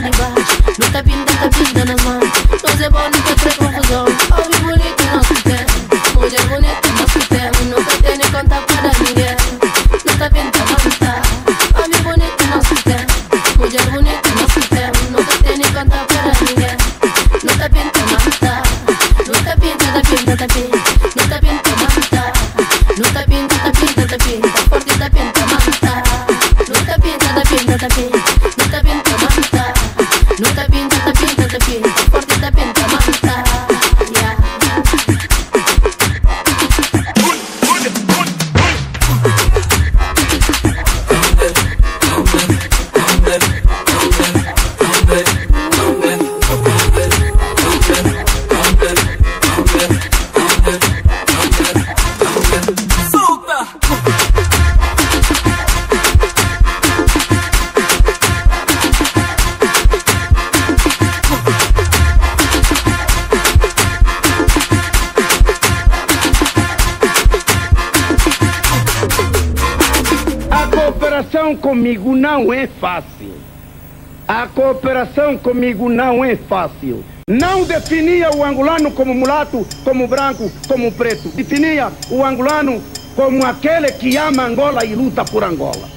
de baixo. No tapinha nas mãos. Nós é bom, nunca traz confusão. Homem bonito, nosso tempo. Mulher bonita, nosso tempo. Nunca tem nem conta para ninguém. No tapinha da manta. Homem bonito, nosso tempo. Mulher bonita, nosso tempo. Nunca tem nem conta para ninguém. No tapinha da manta. No tapinha, tapinha, tapinha. No tapinha da manta. No tapinha, tapinha, tapinha. Forte tapinha da manta. No tapinha, tapinha, tapinha. No tapinha da manta. No tapinha, tapinha, tapinha. Forte tapinha da manta. Yeah. Comigo não é fácil. A cooperação comigo não é fácil. Não definia o angolano como mulato, como branco, como preto. Definia o angolano como aquele que ama Angola e luta por Angola.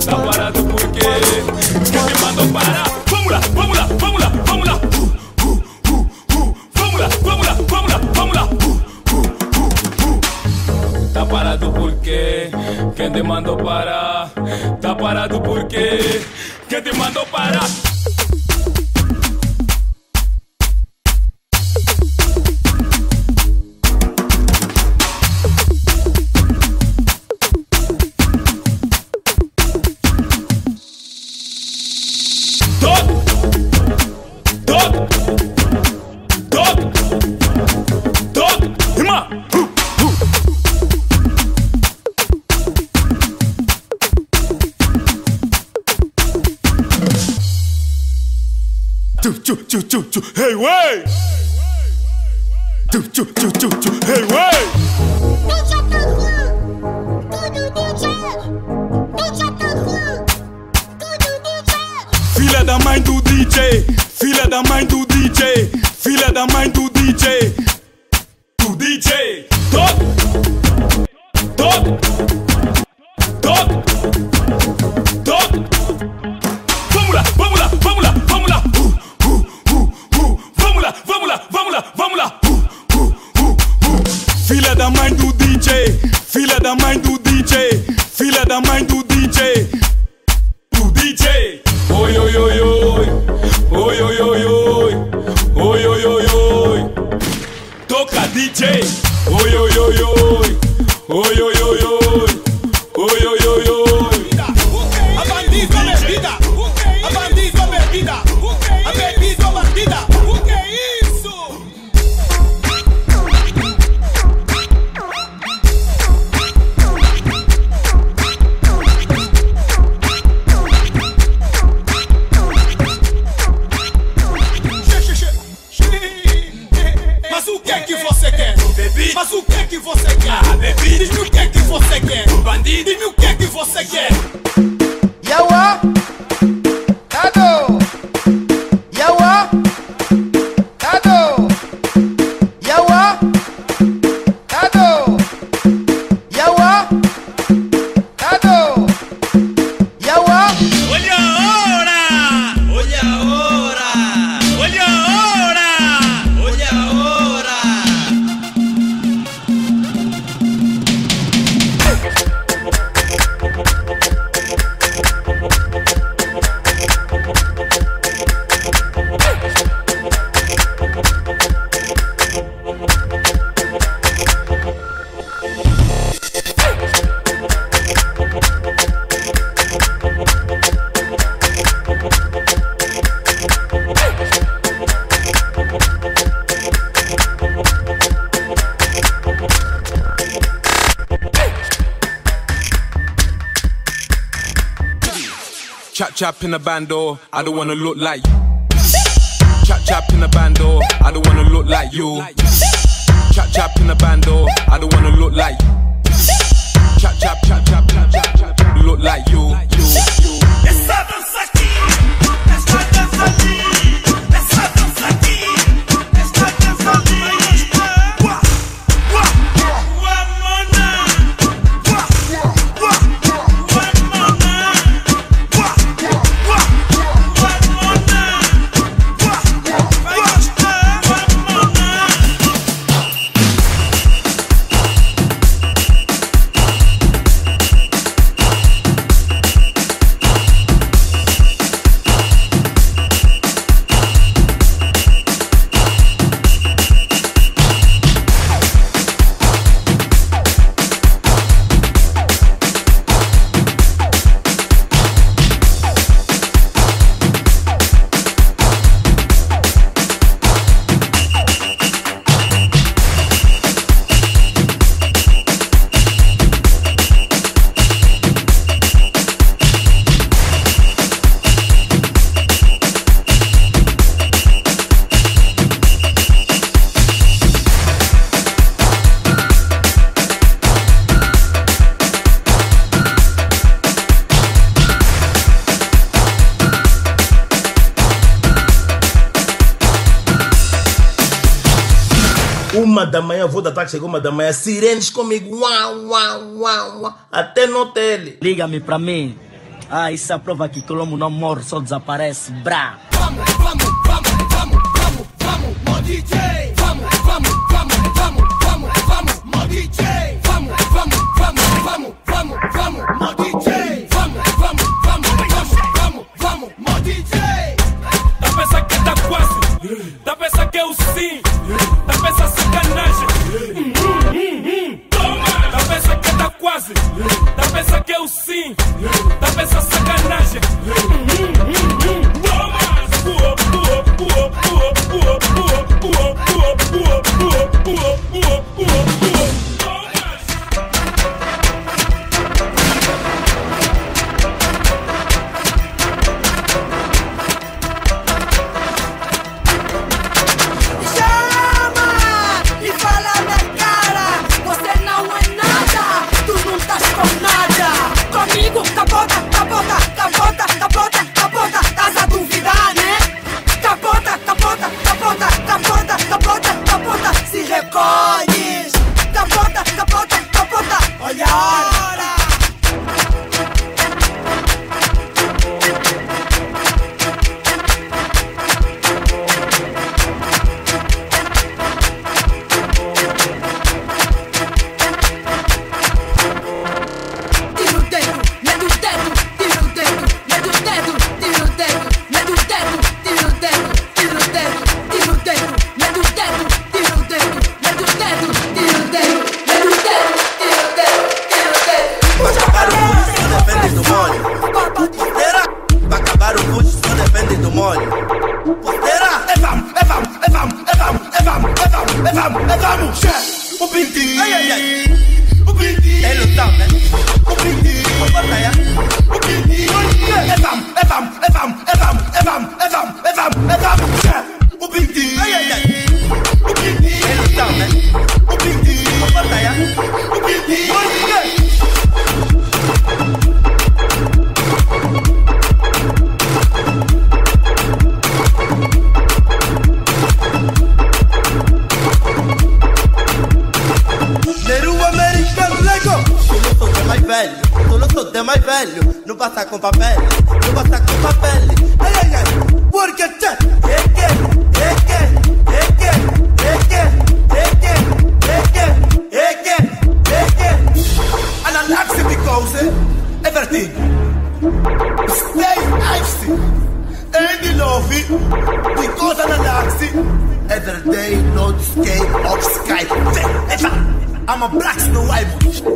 Tá parado por quê? Quem te mandou parar? Vamos lá, vamos lá, vamos lá, vamos lá. Vamos lá, vamos lá, vamos lá, vamos lá. Tá parado por quê? Quem te mandou parar? Tá parado por quê? Quem te mandou parar? Hey, way! Hey, way! Filha da mãe do DJ, filha da mãe do DJ, filha da mãe do DJ, do DJ. Toque, toque, toque, toque. Vamos lá, vamos lá, vamos lá, vamos lá. Vamos lá, vamos lá, vamos lá, vamos lá. Filha da mãe do DJ, filha da mãe do DJ, filha da mãe do DJ, do DJ. Oi, oi, oi, oi, oi, oi, oi, oi, oi, oi, oi, oi. Toca DJ. Oi, oi, oi, oi, oi, oi, oi, oi, oi, oi, oi, oi. A bandido é bebida, a bandido é bebida, a bebida é bandida. O que é isso? Mas o que é que você quer? Bebi. Mas o que é que você quer? Bebi. Diz-me o que é que você quer? Bandido. Diz-me o que é que você quer? Yawa, Tado, Yawa, Tado, Yawa, Tado, Yawa, Tado, Yawa. Olha a hora! Olha a hora! Olha a hora! Olha a hora! Chap chap in the bando, I don't wanna look like you. Chap chap in the bando, I don't wanna look like you. Chap chap in the bando, I don't wanna look like you. Chap chap chap chap chap chap chap, look like you. Essa dança aqui, essa dança ali, essa dança aqui, essa dança ali. Uma da manhã, vou da táxi, chegou uma da manhã, sirenes comigo, uau, uau, uau, uau, até no hotel. Liga-me pra mim. Ah, isso é a prova que Colombo não morre, só desaparece. Brá! Vamos, vamos, vamos, vamos, vamos, vamos, mo DJ. Vamos, vamos, vamos, vamos, vamos, vamos, mo DJ. Vamos, vamos, vamos, vamos, vamos, vamos, mo DJ. Vamos, vamos, vamos, vamos, vamos, mo DJ. Tá pensa que tá quase, tá pensa que é o sim, tá pensa sacanagem. Tá pensa que tá quase, tá pensa que é o sim, tá pensa sacanagem. Com papel, não basta com papel. Ai, ai, ai, porque tchê, Analaxi because everything. Stay icy and love because Analaxi every day not escape of Skype. I'm a black snow white.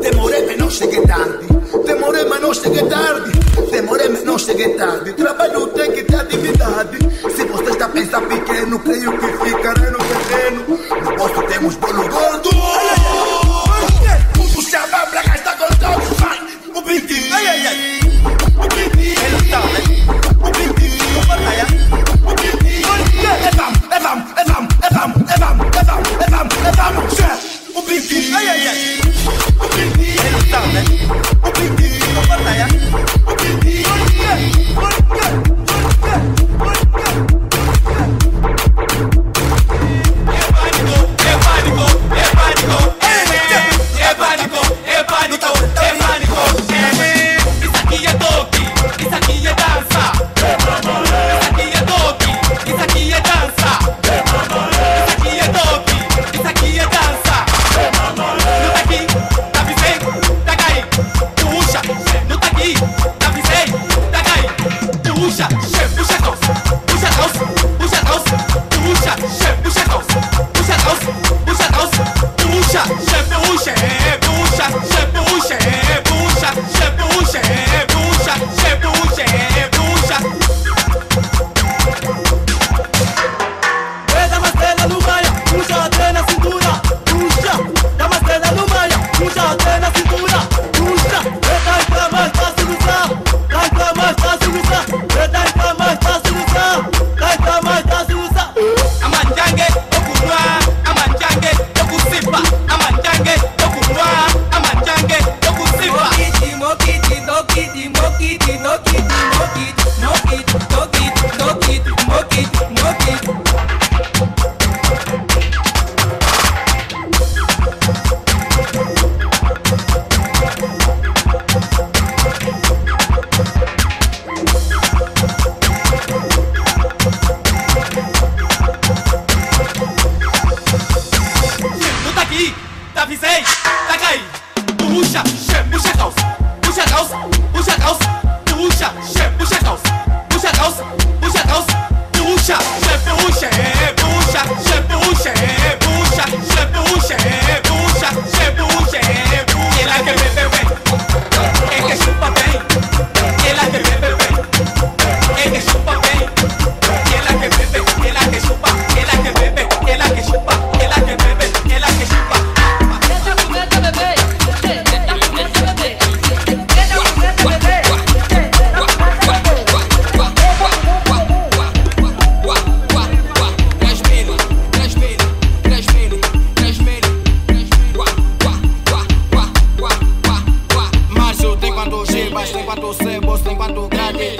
Demorei, mas não cheguei tarde. Demorei, mas não cheguei tarde. Demorei, mas não cheguei tarde. Trabalho tem que ter atividade. Se você está pensando pequeno, creio que ficará no terreno. No posto temos bolo gordo. O Xabá Braga está cortado. Vai, o Pinti. Ai, ai, ai. O Pinti. Ele está, né? O Pinti. O Batalha. O Pinti. O Pinti. Ai, ai, ai. O Pinti. Ele está, né? O Pinti. O Batalha. O Pinti.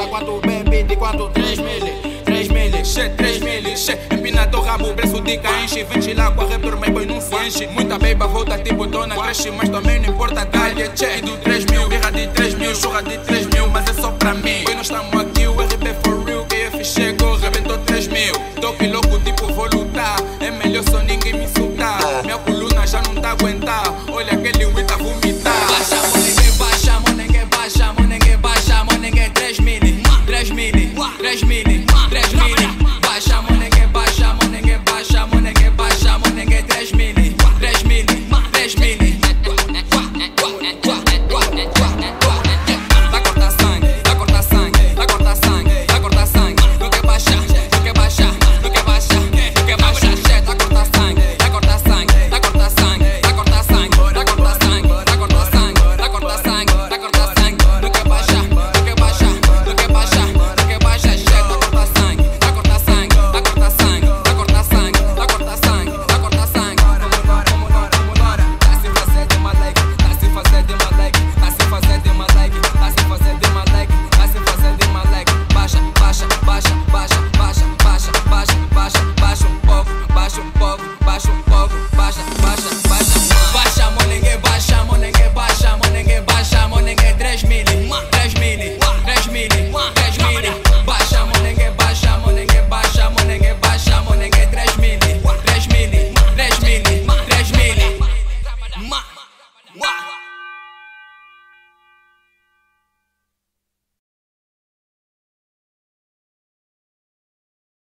Pergunta quanto bebe, de quanto 3 mil, 3 mil, che. Empina teu rabo, o preço de enche. Ventila com a rapper, mas boi não se enche. Muita beba volta tipo dona cresce, mas também não importa a talha, che. E do 3 mil, birra de 3 mil, churra de 3 mil, mas é só pra mim. Boi não está